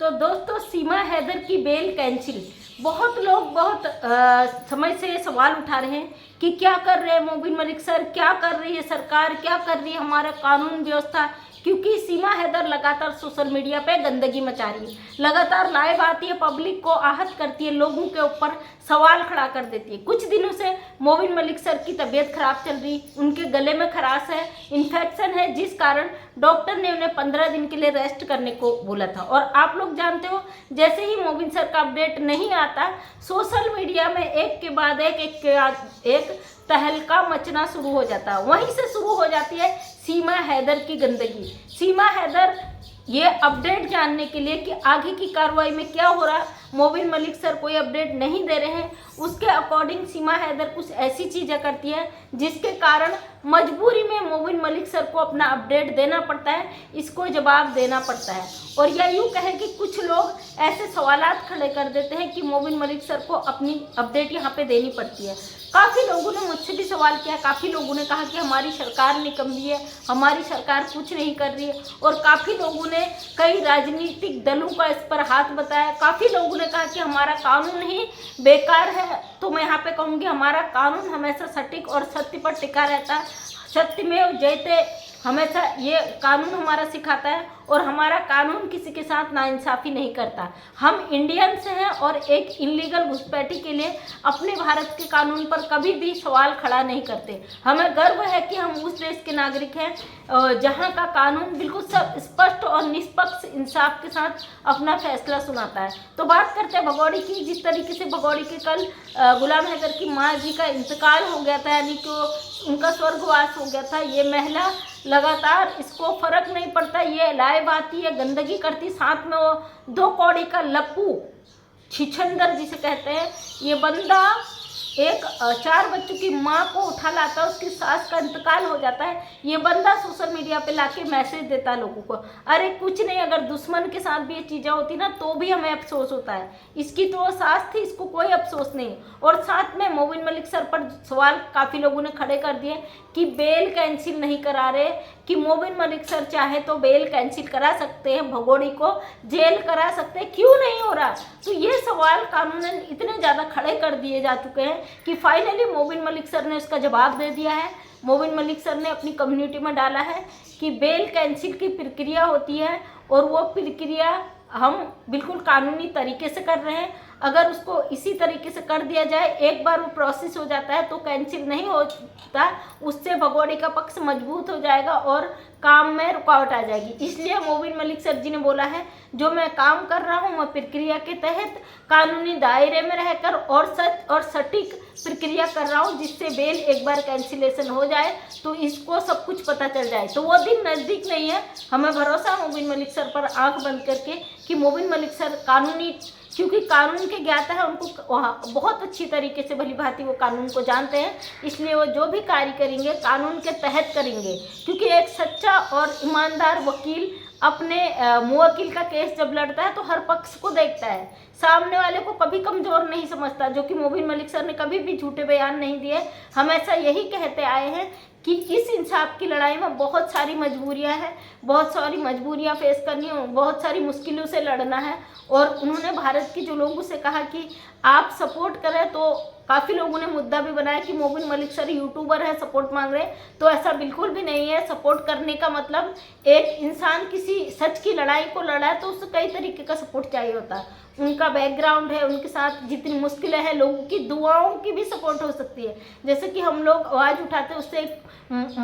तो दोस्तों, सीमा हैदर की बेल कैंसिल। बहुत लोग बहुत समय से सवाल उठा रहे हैं कि क्या कर रहे हैं मोबिन मलिक सर, क्या कर रही है सरकार, क्या कर रही है हमारा कानून व्यवस्था। क्योंकि सीमा हैदर लगातार सोशल मीडिया पे गंदगी मचा रही है, लगातार लाइव आती है, पब्लिक को आहत करती है, लोगों के ऊपर सवाल खड़ा कर देती है। कुछ दिनों से मोबिन मलिक सर की तबीयत खराब चल रही, उनके गले में खराश है, इन्फेक्शन है, जिस कारण डॉक्टर ने उन्हें 15 दिन के लिए रेस्ट करने को बोला था। और आप लोग जानते हो, जैसे ही मोबिन सर का अपडेट नहीं आता, सोशल मीडिया में एक के बाद एक तहलका मचना शुरू हो जाता है। वहीं से शुरू हो जाती है सीमा हैदर की गंदगी। सीमा हैदर ये अपडेट जानने के लिए कि आगे की कार्रवाई में क्या हो रहा, मोबिन मलिक सर कोई अपडेट नहीं दे रहे हैं, उसके अकॉर्डिंग सीमा हैदर कुछ ऐसी चीज़ें करती है जिसके कारण मजबूरी में मोबिन मलिक सर को अपना अपडेट देना पड़ता है, इसको जवाब देना पड़ता है। और या यूँ कहें कि कुछ लोग ऐसे सवालात खड़े कर देते हैं कि मोबिन मलिक सर को अपनी अपडेट यहाँ पे देनी पड़ती है। काफ़ी लोगों ने मुझसे भी सवाल किया, काफ़ी लोगों ने कहा कि हमारी सरकार निकम्मी है, हमारी सरकार कुछ नहीं कर रही है। और काफ़ी लोगों ने कई राजनीतिक दलों का इस पर हाथ बताया। काफ़ी लोगों ने कहा कि हमारा कानून ही बेकार है। तो मैं यहाँ पे कहूँगी, हमारा कानून हमेशा सटीक और सत्य पर टिका रहता है। सत्यमेव जयते हमेशा ये कानून हमारा सिखाता है, और हमारा कानून किसी के साथ नाइंसाफ़ी नहीं करता। हम इंडियंस हैं और एक इलीगल घुसपैठी के लिए अपने भारत के कानून पर कभी भी सवाल खड़ा नहीं करते। हमें गर्व है कि हम उस देश के नागरिक हैं जहां का कानून बिल्कुल सब स्पष्ट और निष्पक्ष इंसाफ के साथ अपना फैसला सुनाता है। तो बात करते हैं भगौड़ी की। जिस तरीके से भगौड़ी के कल गुलाम हैदर की माँ जी का इंतकाल हो गया था, यानी कि उनका स्वर्गवास हो गया था, ये महिला लगातार, इसको फर्क नहीं पड़ता, ये लाइव आती है, गंदगी करती, साथ में वो 2 कौड़ी का लप्पू छिछंदर जिसे कहते हैं, ये बंदा एक 4 बच्चों की माँ को उठा लाता है, उसकी सास का इंतकाल हो जाता है, ये बंदा सोशल मीडिया पे लाके मैसेज देता है लोगों को। अरे कुछ नहीं, अगर दुश्मन के साथ भी ये चीज़ें होती ना तो भी हमें अफसोस होता है। इसकी तो वो सास थी, इसको कोई अफसोस नहीं। और साथ में मोबिन मलिक सर पर सवाल काफ़ी लोगों ने खड़े कर दिए कि बेल कैंसिल नहीं करा रहे, कि मोबिन मलिक सर चाहे तो बेल कैंसिल करा सकते हैं, भगोड़ी को जेल करा सकते हैं, क्यों नहीं हो रहा। तो ये सवाल कानूनन इतने ज़्यादा खड़े कर दिए जा चुके हैं कि फाइनली मोबिन मलिक सर ने उसका जवाब दे दिया है। मोबिन मलिक सर ने अपनी कम्युनिटी में डाला है कि बेल कैंसिल की प्रक्रिया होती है, और वो प्रक्रिया हम बिल्कुल कानूनी तरीके से कर रहे हैं। अगर उसको इसी तरीके से कर दिया जाए, एक बार वो प्रोसेस हो जाता है तो कैंसिल नहीं होता, उससे भगोड़ी का पक्ष मजबूत हो जाएगा और काम में रुकावट आ जाएगी। इसलिए मोबिन मलिक सर जी ने बोला है, जो मैं काम कर रहा हूँ वह प्रक्रिया के तहत कानूनी दायरे में रहकर और सच और सटीक प्रक्रिया कर रहा हूँ, जिससे बेल एक बार कैंसिलेशन हो जाए तो इसको सब कुछ पता चल जाए। तो वो दिन नज़दीक नहीं है। हमें भरोसा मोबिन मलिक सर पर आंख बंद करके कि मोबिन मलिक सर कानूनी, क्योंकि कानून के ज्ञाता है, उनको बहुत अच्छी तरीके से भली भांति वो कानून को जानते हैं, इसलिए वो जो भी कार्य करेंगे कानून के तहत करेंगे। क्योंकि एक सच्चा और ईमानदार वकील अपने मुवक्किल का केस जब लड़ता है तो हर पक्ष को देखता है, सामने वाले को कभी कमज़ोर नहीं समझता, जो कि मोबिन मलिक सर ने कभी भी झूठे बयान नहीं दिए, हमेशा यही कहते आए हैं कि इस इंसाफ की लड़ाई में बहुत सारी मजबूरियां हैं, बहुत सारी मजबूरियां फेस करनी है, बहुत सारी मुश्किलों से लड़ना है। और उन्होंने भारत के जो लोगों से कहा कि आप सपोर्ट करें, तो काफ़ी लोगों ने मुद्दा भी बनाया कि मोबिन मलिक सर यूट्यूबर है, सपोर्ट मांग रहे हैं। तो ऐसा बिल्कुल भी नहीं है। सपोर्ट करने का मतलब, एक इंसान किसी सच की लड़ाई को लड़ा है तो उससे कई तरीके का सपोर्ट चाहिए होता है। उनका बैकग्राउंड है, उनके साथ जितनी मुश्किलें हैं, लोगों की दुआओं की भी सपोर्ट हो सकती है। जैसे कि हम लोग आवाज़ उठाते हैं, उससे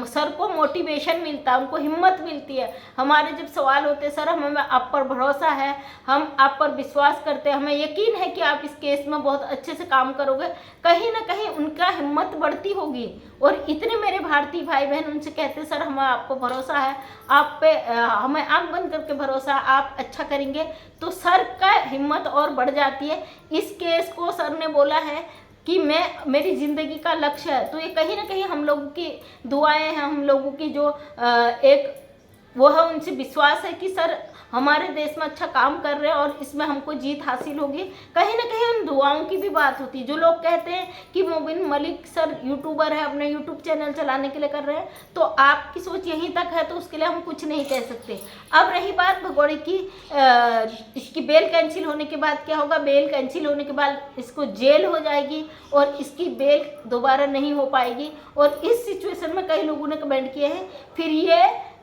सर को मोटिवेशन मिलता है, उनको हिम्मत मिलती है। हमारे जब सवाल होते हैं, सर हमें आप पर भरोसा है, हम आप पर विश्वास करते हैं, हमें यकीन है कि आप इस केस में बहुत अच्छे से काम करोगे, कहीं ना कहीं उनका हिम्मत बढ़ती होगी। और इतने मेरे भारतीय भाई बहन उनसे कहते हैं, सर हमें आपको भरोसा है, आप पे हमें आंख बंद करके भरोसा, आप अच्छा करेंगे, तो सर का हिम्मत और बढ़ जाती है। इस केस को सर ने बोला है कि मेरी ज़िंदगी का लक्ष्य है। तो ये कहीं ना कहीं हम लोगों की दुआएं हैं, हम लोगों की जो एक वो है उनसे विश्वास है कि सर हमारे देश में अच्छा काम कर रहे हैं और इसमें हमको जीत हासिल होगी। कहीं ना कहीं उन दुआओं की भी बात होती है। जो लोग कहते हैं कि मोबिन मलिक सर यूट्यूबर है, अपने यूट्यूब चैनल चलाने के लिए कर रहे हैं, तो आपकी सोच यहीं तक है, तो उसके लिए हम कुछ नहीं कह सकते। अब रही बात भगोड़े की, इसकी बेल कैंसिल होने के बाद क्या होगा? बेल कैंसिल होने के बाद इसको जेल हो जाएगी और इसकी बेल दोबारा नहीं हो पाएगी। और इस सिचुएशन में कई लोगों ने कमेंट किए हैं फिर ये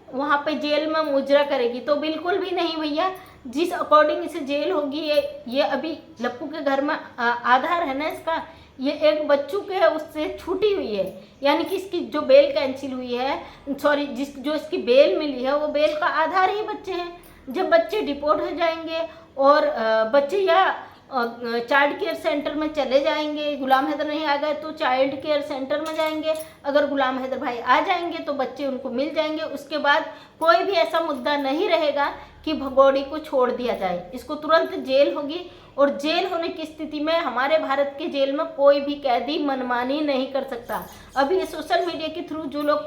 वहाँ पे जेल में मुजरा करेगी, तो बिल्कुल भी नहीं भैया। जिस अकॉर्डिंग इसे जेल होगी, ये अभी लप्पू के घर में आधार है ना इसका, ये एक बच्चों के है उससे छूटी हुई है, यानी कि इसकी जो बेल कैंसिल हुई है, सॉरी जो इसकी बेल मिली है वो बेल का आधार ही बच्चे हैं। जब बच्चे डिपोर्ट हो जाएंगे और बच्चे या चाइल्ड केयर सेंटर में चले जाएंगे, गुलाम हैदर नहीं आ गए तो चाइल्ड केयर सेंटर में जाएंगे, अगर गुलाम हैदर भाई आ जाएंगे तो बच्चे उनको मिल जाएंगे। उसके बाद कोई भी ऐसा मुद्दा नहीं रहेगा कि भगोड़ी को छोड़ दिया जाए, इसको तुरंत जेल होगी। और जेल होने की स्थिति में हमारे भारत के जेल में कोई भी कैदी मनमानी नहीं कर सकता। अभी सोशल मीडिया के थ्रू जो लोग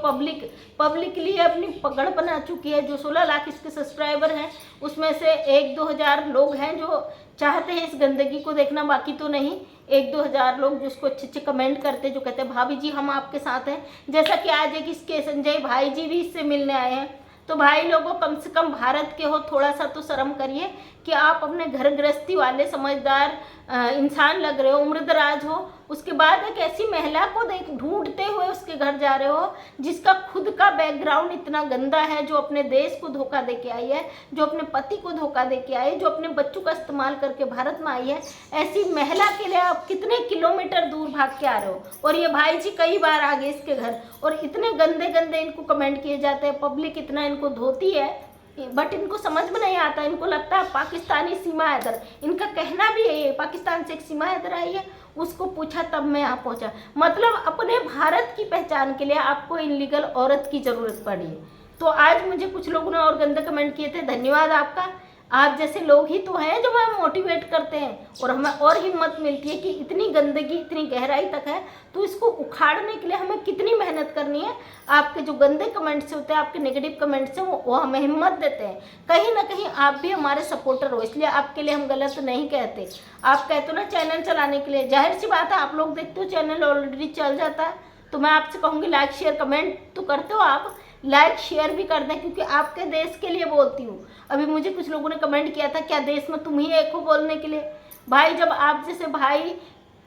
पब्लिकली अपनी पकड़ बना चुकी है, जो 16 लाख इसके सब्सक्राइबर हैं, उसमें से 1-2 हज़ार लोग हैं जो चाहते हैं इस गंदगी को देखना, बाकी तो नहीं। 1-2 हज़ार लोग जो उसको अच्छे अच्छे कमेंट करते हैं, जो कहते हैं भाभी जी हम आपके साथ हैं। जैसा कि आज एक इसके संजय भाई जी भी इससे मिलने आए हैं। तो भाई लोगों, कम से कम भारत के हो, थोड़ा सा तो शर्म करिए कि आप अपने घर गृहस्थी वाले समझदार इंसान लग रहे हो, उम्रदराज हो। उसके बाद एक ऐसी महिला को ढूंढते हुए उसके घर जा रहे हो जिसका खुद का बैकग्राउंड इतना गंदा है, जो अपने देश को धोखा दे के आई है, जो अपने पति को धोखा दे के आई है, जो अपने बच्चों का इस्तेमाल करके भारत में आई है। ऐसी महिला के लिए आप कितने किलोमीटर दूर भाग के आ रहे हो। और ये भाई जी कई बार आ गए इसके घर और इतने गंदे गंदे इनको कमेंट किए जाते हैं, पब्लिक इतना इनको धोती है, बट इनको समझ में नहीं आता। इनको लगता है पाकिस्तानी सीमा हैदर, इनका कहना भी है पाकिस्तान से एक सीमा हैदर आई है, उसको पूछा तब मैं यहाँ पहुँचा। मतलब अपने भारत की पहचान के लिए आपको इनलीगल औरत की ज़रूरत पड़ी है। तो आज मुझे कुछ लोगों ने और गंदे कमेंट किए थे, धन्यवाद आपका। आप जैसे लोग ही तो हैं जो हमें मोटिवेट करते हैं और हमें और हिम्मत मिलती है कि इतनी गंदगी इतनी गहराई तक है, तो इसको उखाड़ने के लिए हमें कितनी मेहनत करनी है। आपके जो गंदे कमेंट्स होते हैं, आपके नेगेटिव कमेंट्स हैं, वो हमें हिम्मत देते हैं। कहीं ना कहीं आप भी हमारे सपोर्टर हो, इसलिए आपके लिए हम गलत नहीं कहते। आप कहते हो ना चैनल चलाने के लिए, जाहिर सी बात है आप लोग देखते हो चैनल ऑलरेडी चल जाता है, तो मैं आपसे कहूँगी लाइक शेयर कमेंट तो करते हो आप, लाइक शेयर भी कर दें, क्योंकि आपके देश के लिए बोलती हूँ। अभी मुझे कुछ लोगों ने कमेंट किया था क्या देश में तुम ही एक हो बोलने के लिए। भाई जब आप जैसे भाई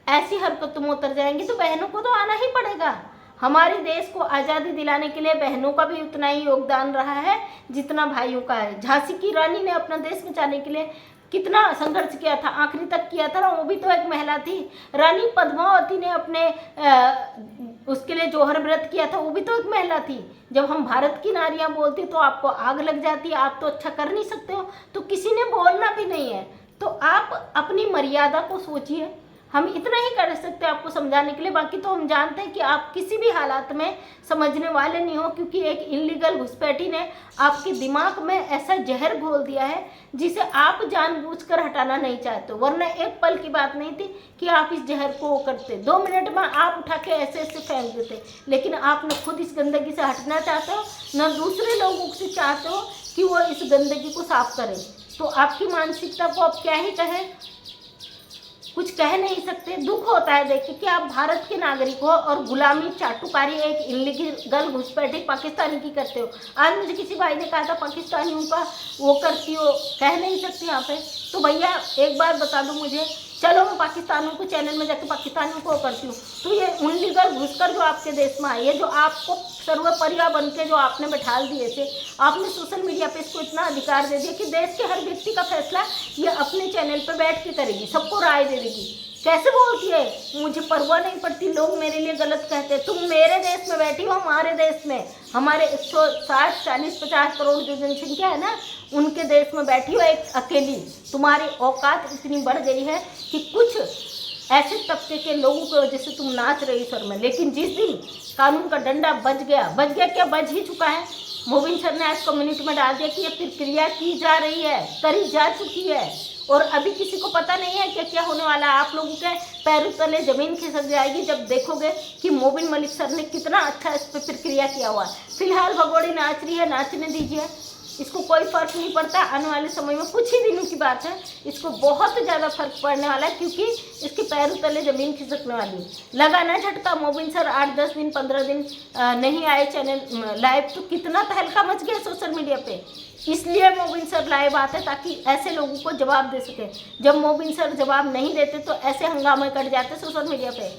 ऐसी हरकतों में उतर जाएंगे तो बहनों को तो आना ही पड़ेगा। हमारे देश को आज़ादी दिलाने के लिए बहनों का भी उतना ही योगदान रहा है जितना भाइयों का है। झांसी की रानी ने अपना देश बचाने के लिए कितना संघर्ष किया था, आखिरी तक किया था ना, वो भी तो एक महिला थी। रानी पद्मावती ने अपने उसके लिए जौहर व्रत किया था, वो भी तो एक महिला थी। जब हम भारत की नारियां बोलती तो आपको आग लग जाती, आप तो अच्छा कर नहीं सकते हो, तो किसी ने बोलना भी नहीं है। तो आप अपनी मर्यादा को सोचिए। हम इतना ही कर सकते हैं आपको समझाने के लिए, बाकी तो हम जानते हैं कि आप किसी भी हालात में समझने वाले नहीं हो, क्योंकि एक इनलीगल घुसपैठी ने आपके दिमाग में ऐसा जहर घोल दिया है जिसे आप जानबूझकर हटाना नहीं चाहते हो। वरना एक पल की बात नहीं थी कि आप इस जहर को वो करते, 2 मिनट में आप उठा के ऐसे ऐसे फेंक देते। लेकिन आप न खुद इस गंदगी से हटना चाहते हो, न दूसरे लोगों से चाहते हो कि वो इस गंदगी को साफ करें। तो आपकी मानसिकता को आप क्या ही कहें, कुछ कह नहीं सकते। दुख होता है देख के कि आप भारत के नागरिक हो और गुलामी चाटुकारी एक इनलीगल घुसपैठी पाकिस्तानी की करते हो। आज मुझे किसी भाई ने कहा था पाकिस्तानियों का वो करती हो, कह नहीं सकती यहाँ पे। तो भैया एक बार बता दो मुझे, चलो मैं पाकिस्तानियों को चैनल में जाके पाकिस्तानियों को करती हूँ, तो ये इनलीगल घुसकर जो आपके देश में आई है, जो आपको सर्वोपरि बन के जो आपने बैठा दिए थे, आपने सोशल मीडिया पे इसको इतना अधिकार दे दिया कि देश के हर व्यक्ति का फैसला ये अपने चैनल पे बैठ के करेगी, सबको राय दे देगी। कैसे बोलती है, मुझे परवाह नहीं पड़ती, लोग मेरे लिए गलत कहते हैं। तुम मेरे देश में बैठी हो, हमारे देश में, हमारे 160, 40, 50 करोड़ जो जनसंख्या है ना, उनके देश में बैठी हो एक अकेली। तुम्हारी औकात इतनी बढ़ गई है कि कुछ ऐसे तबके के लोगों की वजह से तुम नाच रही सर में। लेकिन जिस दिन कानून का डंडा बज गया क्या, बज ही चुका है, मोबिन सर ने आज कम्युनिटी में डाल दिया कि ये प्रक्रिया की जा रही है, करी जा चुकी है और अभी किसी को पता नहीं है कि क्या होने वाला है। आप लोगों के पैरों तले ज़मीन खिसक जाएगी जब देखोगे कि मोबिन मलिक सर ने कितना अच्छा इस पर प्रक्रिया किया हुआ है। फिलहाल भगोड़ी नाच रही है, नाचने दीजिए, इसको कोई फ़र्क नहीं पड़ता। आने वाले समय में कुछ ही दिनों की बात है, इसको बहुत ज़्यादा फर्क पड़ने वाला है क्योंकि इसके पैरों तले ज़मीन खिसकने वाली है। लगा ना झटका, मोबिन सर 8-10 दिन 15 दिन नहीं आए चैनल लाइव, तो कितना तहलका मच गया सोशल मीडिया पे। इसलिए मोबिन सर लाइव आते ताकि ऐसे लोगों को जवाब दे सके। जब मोबिन सर जवाब नहीं देते तो ऐसे हंगामे कट जाते सोशल मीडिया पे।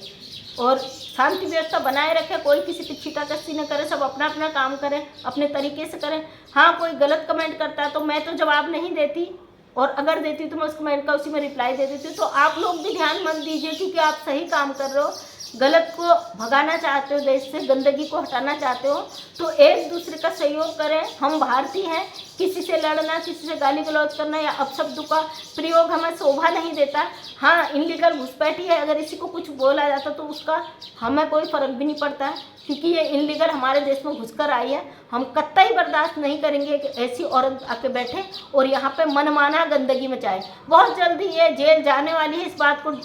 और शांति व्यवस्था बनाए रखे, कोई किसी पे छीटाकशी न करे, सब अपना अपना काम करें, अपने तरीके से करें। हाँ, कोई गलत कमेंट करता है तो मैं तो जवाब नहीं देती, और अगर देती तो मैं उस कमेंट का उसी में रिप्लाई दे देती हूँ। तो आप लोग भी ध्यान मत दीजिए क्योंकि आप सही काम कर रहे हो, गलत को भगाना चाहते हो, देश से गंदगी को हटाना चाहते हो, तो एक दूसरे का सहयोग करें। हम भारतीय हैं, किसी से लड़ना, किसी से गाली गलौज करना या अपशब्दों का प्रयोग हमें शोभा नहीं देता। हाँ, इनलीगल घुसपैठी है, अगर इसी को कुछ बोला जाता तो उसका हमें कोई फ़र्क भी नहीं पड़ता है क्योंकि ये इनलीगल हमारे देश में घुसकर आई है। हम कतई बर्दाश्त नहीं करेंगे कि ऐसी औरत आके बैठे और यहाँ पे मनमाना गंदगी मचाए। बहुत जल्दी ये जेल जाने वाली है, इस बात को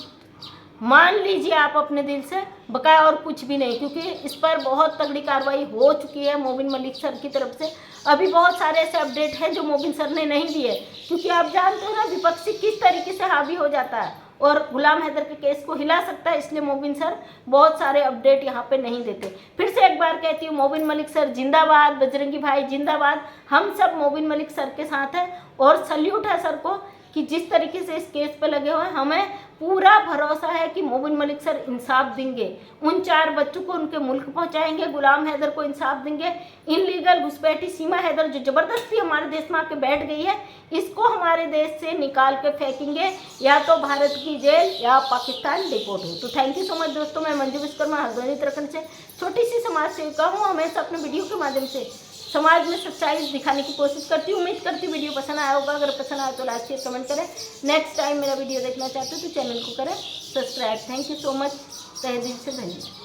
मान लीजिए आप अपने दिल से, बकाया और कुछ भी नहीं, क्योंकि इस पर बहुत तगड़ी कार्रवाई हो चुकी है मोबिन मलिक सर की तरफ से। अभी बहुत सारे ऐसे अपडेट हैं जो मोबिन सर ने नहीं दिए क्योंकि आप जानते हो ना विपक्षी किस तरीके से हावी हो जाता है और गुलाम हैदर के केस को हिला सकता है, इसलिए मोबिन सर बहुत सारे अपडेट यहाँ पे नहीं देते। फिर से एक बार कहती हूँ, मोबिन मलिक सर जिंदाबाद, बजरंगी भाई जिंदाबाद। हम सब मोबिन मलिक सर के साथ हैं और सल्यूट है सर को कि जिस तरीके से इस केस पे लगे हुए हैं। हमें पूरा भरोसा है कि मोबिन मलिक सर इंसाफ देंगे, उन 4 बच्चों को उनके मुल्क पहुंचाएंगे, गुलाम हैदर को इंसाफ देंगे। इनलीगल घुसपैठी सीमा हैदर जो ज़बरदस्ती हमारे देश में आके बैठ गई है, इसको हमारे देश से निकाल के फेंकेंगे, या तो भारत की जेल या पाकिस्तान डिपोर्ट हो। तो थैंक यू सो मच दोस्तों, मैं मंजू विश्वकर्मा हरदोई उत्तराखंड से छोटी सी समाज सेविका हूँ। हमेशा अपने वीडियो के माध्यम से समाज में सच्चाई दिखाने की कोशिश करती हूँ। उम्मीद करती हूँ वीडियो पसंद आया होगा। अगर पसंद आया तो लाइक शेयर कमेंट करें। नेक्स्ट टाइम मेरा वीडियो देखना चाहते हो तो चैनल को करें subscribe. Thank you so much, तहे दिल से धन्यवाद।